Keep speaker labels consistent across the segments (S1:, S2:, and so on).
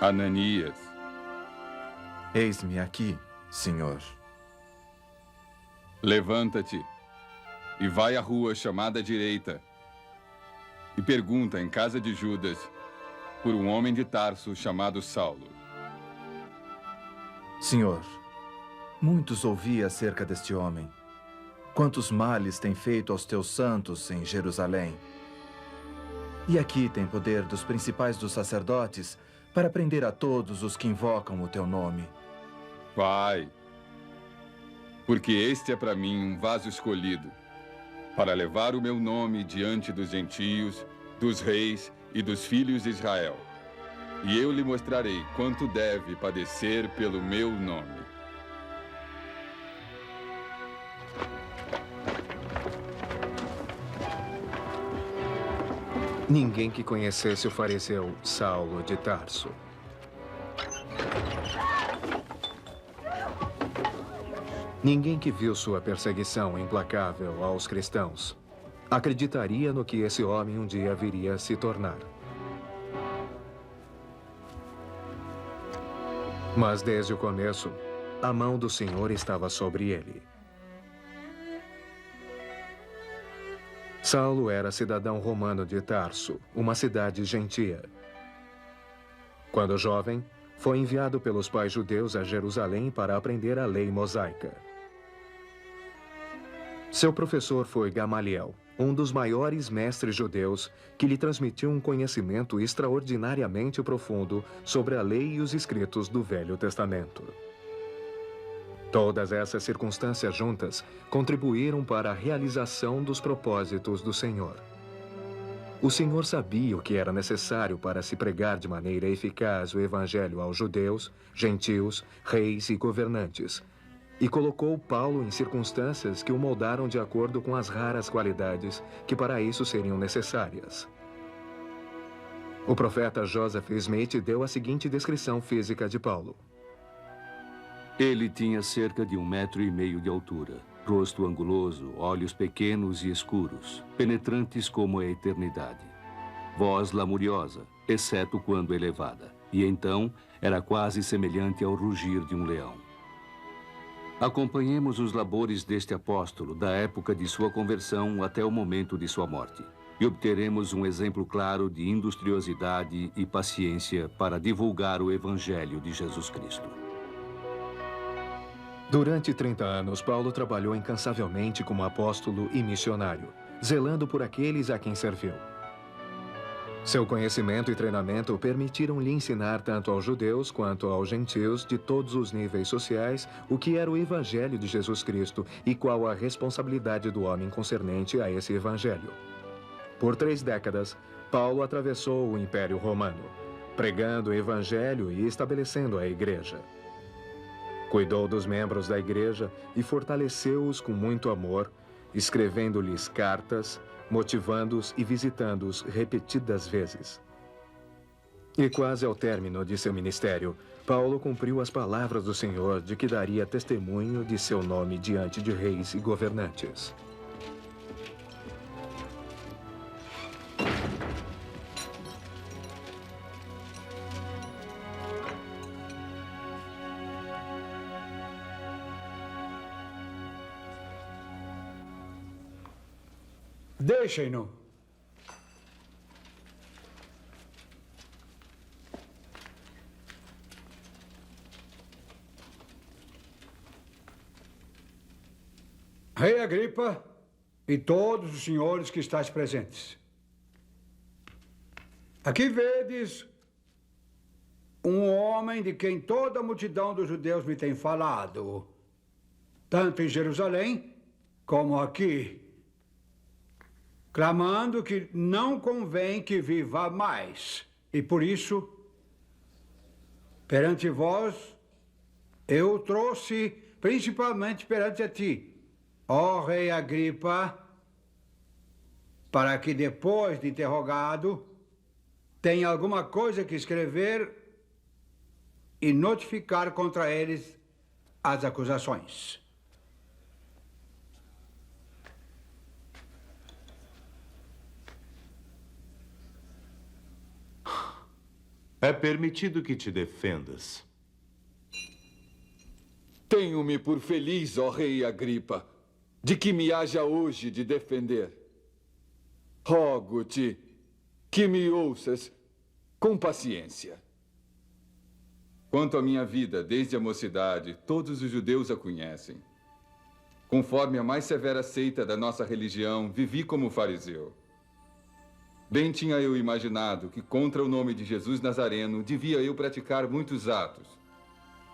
S1: Ananias.
S2: Eis-me aqui, Senhor.
S1: Levanta-te e vai à rua chamada direita e pergunta em casa de Judas por um homem de Tarso chamado Saulo.
S2: Senhor, muitos ouvi acerca deste homem. Quantos males tem feito aos teus santos em Jerusalém. E aqui tem poder dos principais dos sacerdotes para prender a todos os que invocam o teu nome.
S1: Vai, porque este é para mim um vaso escolhido, para levar o meu nome diante dos gentios, dos reis e dos filhos de Israel. E eu lhe mostrarei quanto deve padecer pelo meu nome.
S3: Ninguém que conhecesse o fariseu Saulo de Tarso. Ninguém que viu sua perseguição implacável aos cristãos acreditaria no que esse homem um dia viria a se tornar. Mas desde o começo, a mão do Senhor estava sobre ele. Saulo era cidadão romano de Tarso, uma cidade gentia. Quando jovem, foi enviado pelos pais judeus a Jerusalém para aprender a lei mosaica. Seu professor foi Gamaliel, um dos maiores mestres judeus que lhe transmitiu um conhecimento extraordinariamente profundo sobre a lei e os escritos do Velho Testamento. Todas essas circunstâncias juntas contribuíram para a realização dos propósitos do Senhor. O Senhor sabia o que era necessário para se pregar de maneira eficaz o Evangelho aos judeus, gentios, reis e governantes, e colocou Paulo em circunstâncias que o moldaram de acordo com as raras qualidades que para isso seriam necessárias. O profeta Joseph Smith deu a seguinte descrição física de Paulo.
S4: Ele tinha cerca de 1,5 metro de altura, rosto anguloso, olhos pequenos e escuros, penetrantes como a eternidade. Voz lamuriosa, exceto quando elevada, e então era quase semelhante ao rugir de um leão. Acompanhemos os labores deste apóstolo da época de sua conversão até o momento de sua morte, e obteremos um exemplo claro de industriosidade e paciência para divulgar o Evangelho de Jesus Cristo.
S3: Durante 30 anos, Paulo trabalhou incansavelmente como apóstolo e missionário, zelando por aqueles a quem serviu. Seu conhecimento e treinamento permitiram-lhe ensinar tanto aos judeus quanto aos gentios de todos os níveis sociais o que era o Evangelho de Jesus Cristo e qual a responsabilidade do homem concernente a esse Evangelho. Por 3 décadas, Paulo atravessou o Império Romano, pregando o Evangelho e estabelecendo a Igreja. Cuidou dos membros da Igreja e fortaleceu-os com muito amor, escrevendo-lhes cartas, motivando-os e visitando-os repetidas vezes. E quase ao término de seu ministério, Paulo cumpriu as palavras do Senhor de que daria testemunho de seu nome diante de reis e governantes.
S5: Deixem-no. Rei Agripa e todos os senhores que estáis presentes. Aqui vedes um homem de quem toda a multidão dos judeus me tem falado, tanto em Jerusalém como aqui, clamando que não convém que viva mais. E por isso, perante vós, eu o trouxe principalmente perante a ti, ó Rei Agripa, para que depois de interrogado, tenha alguma coisa que escrever e notificar contra eles as acusações.
S6: É permitido que te defendas.
S1: Tenho-me por feliz, ó rei Agripa, de que me haja hoje de defender. Rogo-te que me ouças com paciência. Quanto à minha vida, desde a mocidade, todos os judeus a conhecem. Conforme a mais severa seita da nossa religião, vivi como fariseu. Bem tinha eu imaginado que contra o nome de Jesus Nazareno devia eu praticar muitos atos.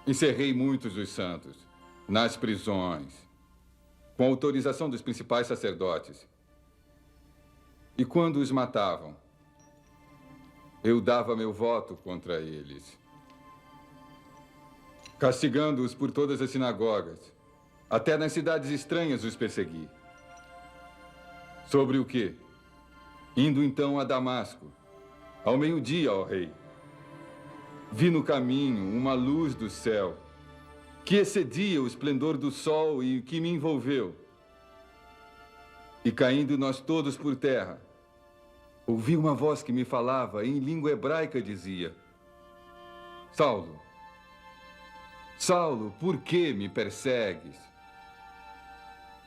S1: Encerrei muitos dos santos, nas prisões, com autorização dos principais sacerdotes. E quando os matavam, eu dava meu voto contra eles, castigando-os por todas as sinagogas. Até nas cidades estranhas os persegui. Sobre o quê? Indo então a Damasco, ao meio-dia, ó rei, vi no caminho uma luz do céu que excedia o esplendor do sol e que me envolveu. E caindo nós todos por terra, ouvi uma voz que me falava em língua hebraica, dizia: Saulo, Saulo, por que me persegues?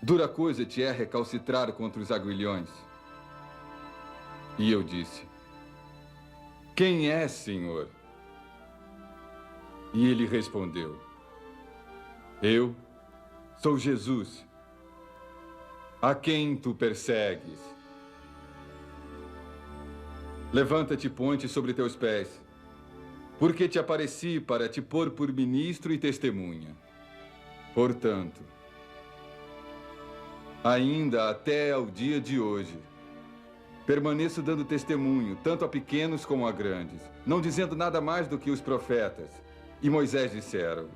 S1: Dura coisa te é recalcitrar contra os aguilhões. E eu disse: Quem é, Senhor? E ele respondeu: Eu sou Jesus, a quem tu persegues. Levanta-te, ponte sobre teus pés, porque te apareci para te pôr por ministro e testemunha. Portanto, ainda até ao dia de hoje, permaneço dando testemunho, tanto a pequenos como a grandes, não dizendo nada mais do que os profetas e Moisés disseram.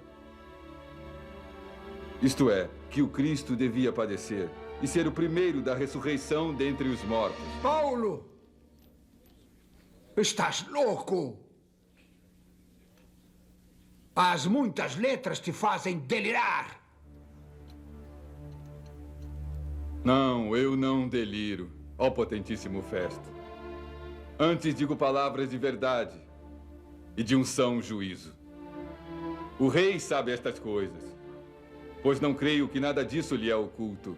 S1: Isto é, que o Cristo devia padecer e ser o primeiro da ressurreição dentre os mortos.
S5: Paulo! Estás louco? As muitas letras te fazem delirar.
S1: Não, eu não deliro, ó potentíssimo Festo. Antes digo palavras de verdade e de um são juízo. O rei sabe estas coisas, pois não creio que nada disso lhe é oculto.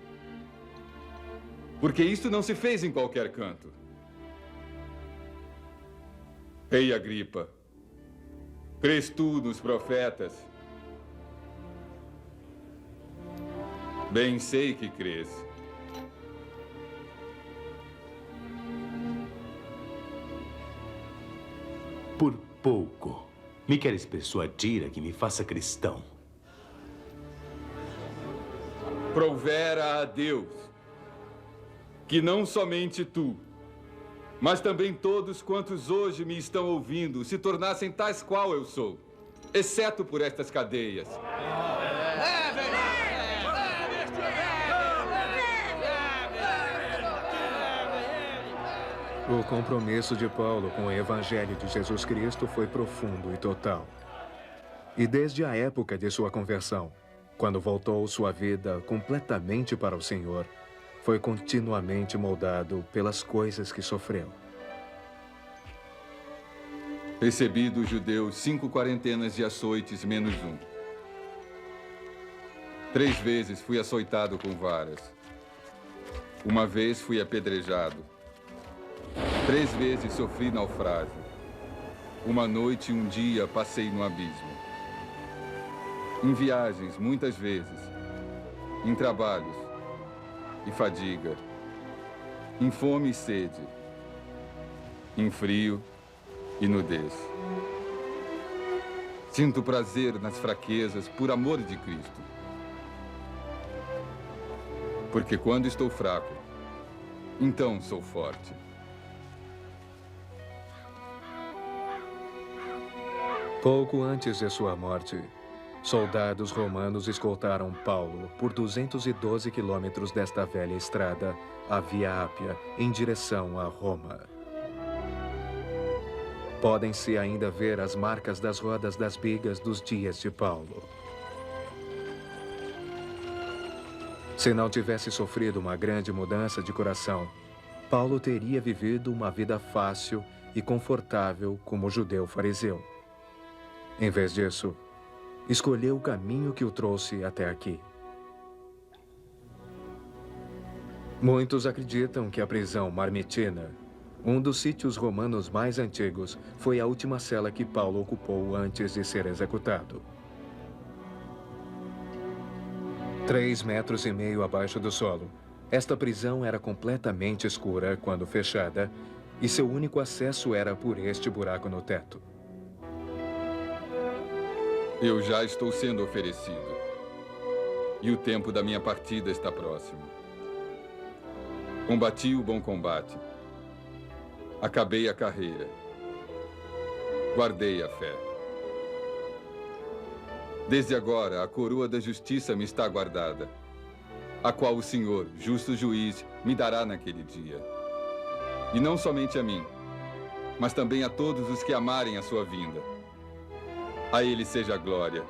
S1: Porque isto não se fez em qualquer canto. Rei Agripa, crês tu nos profetas? Bem sei que crês.
S6: Por pouco. Me queres persuadir a que me faça cristão?
S1: Provera a Deus que não somente tu, mas também todos quantos hoje me estão ouvindo se tornassem tais qual eu sou, exceto por estas cadeias.
S3: O compromisso de Paulo com o Evangelho de Jesus Cristo foi profundo e total. E desde a época de sua conversão, quando voltou sua vida completamente para o Senhor, foi continuamente moldado pelas coisas que sofreu.
S1: Recebi dos judeus 5 quarentenas de açoites menos 1. 3 vezes fui açoitado com varas. 1 vez fui apedrejado. 3 vezes sofri naufrágio. 1 noite e 1 dia passei no abismo. Em viagens, muitas vezes. Em trabalhos e fadiga. Em fome e sede. Em frio e nudez. Sinto prazer nas fraquezas por amor de Cristo. Porque quando estou fraco, então sou forte.
S3: Pouco antes de sua morte, soldados romanos escoltaram Paulo por 212 quilômetros desta velha estrada, a Via Ápia, em direção a Roma. Podem-se ainda ver as marcas das rodas das bigas dos dias de Paulo. Se não tivesse sofrido uma grande mudança de coração, Paulo teria vivido uma vida fácil e confortável como o judeu fariseu. Em vez disso, escolheu o caminho que o trouxe até aqui. Muitos acreditam que a prisão Marmitina, um dos sítios romanos mais antigos, foi a última cela que Paulo ocupou antes de ser executado. 3,5 metros abaixo do solo, esta prisão era completamente escura quando fechada, e seu único acesso era por este buraco no teto.
S1: Eu já estou sendo oferecido. E o tempo da minha partida está próximo. Combati o bom combate. Acabei a carreira. Guardei a fé. Desde agora, a coroa da justiça me está guardada, a qual o Senhor, justo juiz, me dará naquele dia. E não somente a mim, mas também a todos os que amarem a sua vinda. A ele seja a glória,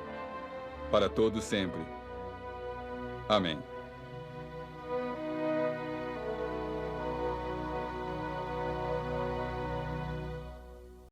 S1: para todos sempre. Amém.